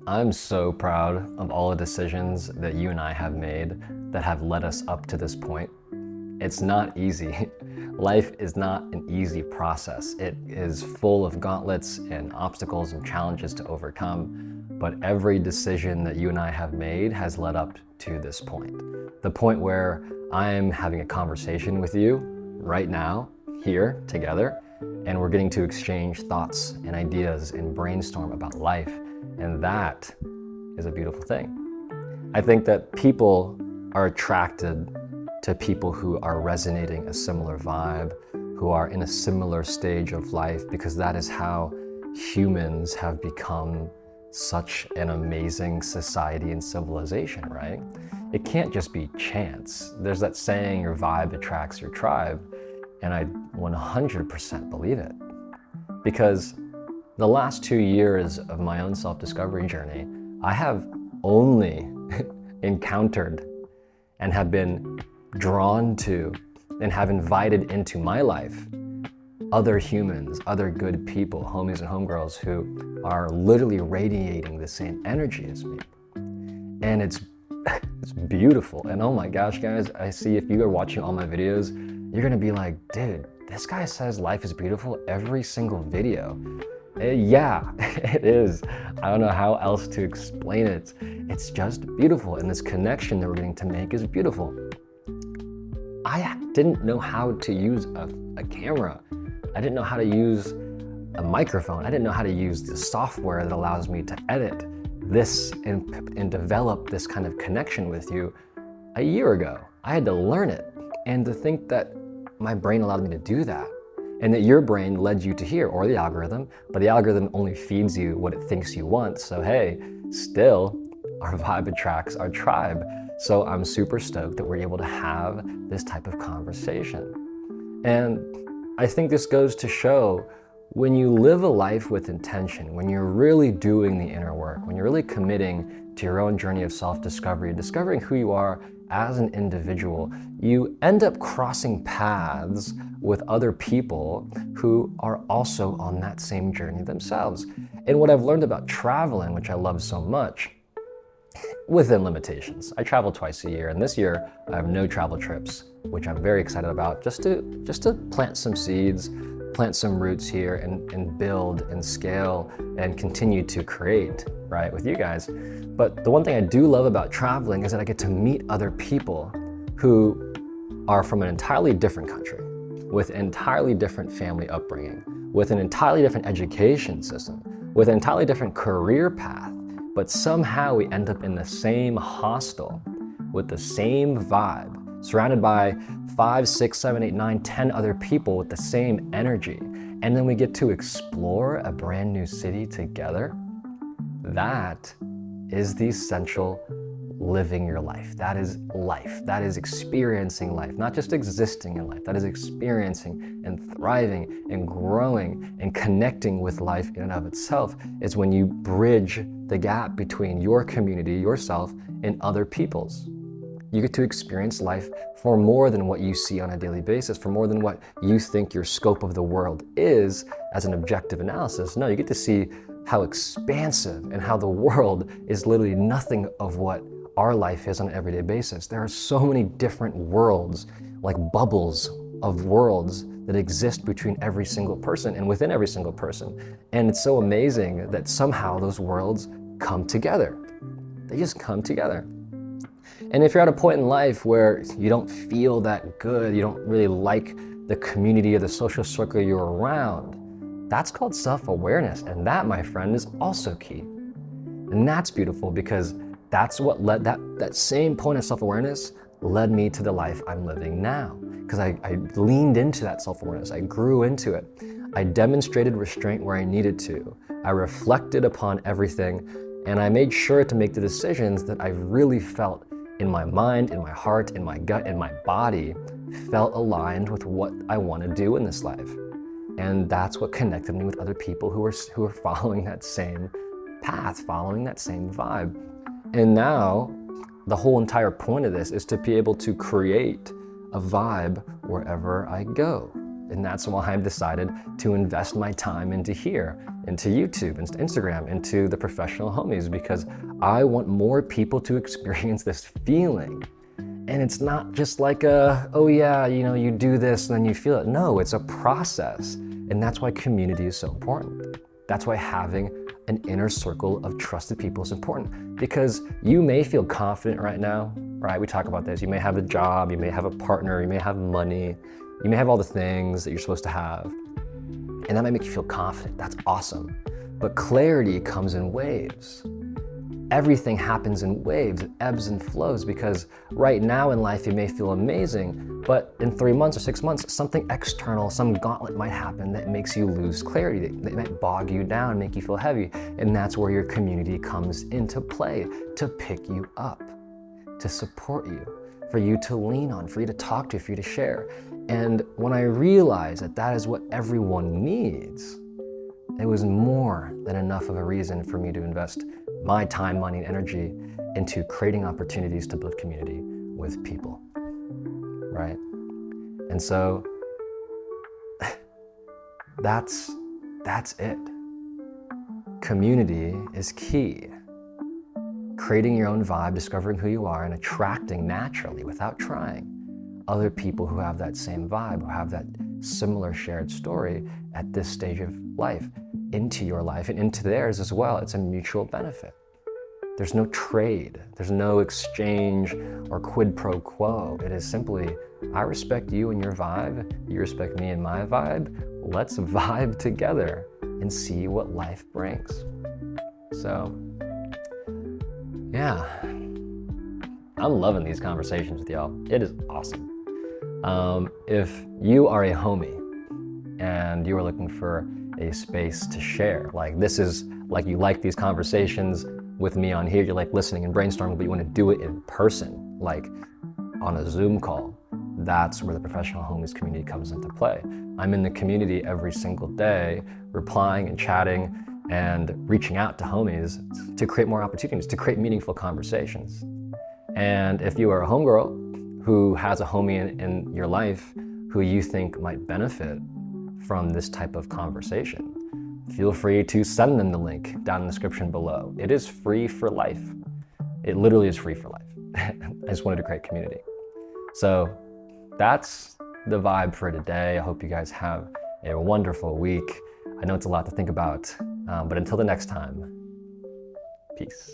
I'm so proud of all the decisions that you and I have made that have led us up to this point. It's not easy. Life is not an easy process. It is full of gauntlets and obstacles and challenges to overcome. But every decision that you and I have made has led up to this point. The point where I'm having a conversation with you right now, here, together, and we're getting to exchange thoughts and ideas and brainstorm about life. And that is a beautiful thing. I think that people are attracted to people who are resonating a similar vibe, who are in a similar stage of life, because that is how humans have become such an amazing society and civilization, right? It can't just be chance. There's that saying, your vibe attracts your tribe, and I 100% believe it. Because the last 2 years of my own self-discovery journey, I have only encountered and have been drawn to and have invited into my life other humans, other good people, homies and homegirls who are literally radiating the same energy as me. And it's beautiful. And oh my gosh, guys, I see if you are watching all my videos, you're gonna be like, dude, this guy says life is beautiful every single video. Yeah, it is. I don't know how else to explain it. It's just beautiful, and this connection that we're getting to make is beautiful. I didn't know how to use a camera. I didn't know how to use a microphone. I didn't know how to use the software that allows me to edit this and develop this kind of connection with you a year ago. I had to learn it. And to think that my brain allowed me to do that, and that your brain led you to here, or the algorithm, but the algorithm only feeds you what it thinks you want. So hey, still, our vibe attracts our tribe. So I'm super stoked that we're able to have this type of conversation. And I think this goes to show, when you live a life with intention, when you're really doing the inner work, when you're really committing to your own journey of self-discovery, discovering who you are as an individual, you end up crossing paths with other people who are also on that same journey themselves. And what I've learned about traveling, which I love so much, within limitations. I travel twice a year, and this year I have no travel trips, which I'm very excited about, just to plant some seeds, plant some roots here, and build and scale and continue to create, right, with you guys. But the one thing I do love about traveling is that I get to meet other people who are from an entirely different country, with entirely different family upbringing, with an entirely different education system, with an entirely different career path, but somehow we end up in the same hostel with the same vibe, surrounded by 5, 6, 7, 8, 9, 10 other people with the same energy. And then we get to explore a brand new city together. That is the essential living your life. That is life. That is experiencing life, not just existing in life. That is experiencing and thriving and growing and connecting with life in and of itself. Is when you bridge the gap between your community, yourself, and other people's. You get to experience life for more than what you see on a daily basis, for more than what you think your scope of the world is as an objective analysis. No, you get to see how expansive and how the world is literally nothing of what our life is on an everyday basis. There are so many different worlds, like bubbles of worlds that exist between every single person and within every single person. And it's so amazing that somehow those worlds come together. They just come together. And if you're at a point in life where you don't feel that good, you don't really like the community or the social circle you're around, that's called self-awareness. And that, my friend, is also key. And that's beautiful, because that's what led that same point of self-awareness led me to the life I'm living now. Because I leaned into that self-awareness. I grew into it. I demonstrated restraint where I needed to. I reflected upon everything, and I made sure to make the decisions that I really felt in my mind, in my heart, in my gut, in my body, felt aligned with what I want to do in this life. And that's what connected me with other people who are following that same path, following that same vibe. And now, the whole entire point of this is to be able to create a vibe wherever I go. And that's why I've decided to invest my time into here, into YouTube, into Instagram, into the professional homies, because I want more people to experience this feeling. And it's not just like oh yeah, you do this and then you feel it. No, it's a process. And that's why community is so important. That's why having an inner circle of trusted people is important, because you may feel confident right now, right? We talk about this. You may have a job, you may have a partner, you may have money, you may have all the things that you're supposed to have. And that might make you feel confident. That's awesome. But clarity comes in waves. Everything happens in waves, it ebbs and flows, because right now in life you may feel amazing, but in 3 months or 6 months, something external, some gauntlet might happen that makes you lose clarity, that might bog you down, make you feel heavy. And that's where your community comes into play, to pick you up, to support you, for you to lean on, for you to talk to, for you to share. And when I realized that that is what everyone needs, it was more than enough of a reason for me to invest my time, money, and energy into creating opportunities to build community with people, right? And so that's it. Community is key. Creating your own vibe, discovering who you are, and attracting naturally, without trying, other people who have that same vibe, who have that similar shared story at this stage of life, into your life and into theirs as well. It's a mutual benefit. There's no trade, there's no exchange or quid pro quo. It is simply, I respect you and your vibe, you respect me and my vibe. Let's vibe together and see what life brings. So, yeah, I'm loving these conversations with y'all. It is awesome. If you are a homie and you are looking for a space to share, like this is like, you like these conversations with me on here, you like listening and brainstorming, but you want to do it in person, like on a Zoom call, that's where the professional homies community comes into play. I'm in the community every single day, replying and chatting and reaching out to homies to create more opportunities, to create meaningful conversations. And if you are a homegirl who has a homie in your life who you think might benefit from this type of conversation, feel free to send them the link down in the description below. It is free for life. It literally is free for life. I just wanted to create community. So that's the vibe for today. I hope you guys have a wonderful week. I know it's a lot to think about, but until the next time, peace.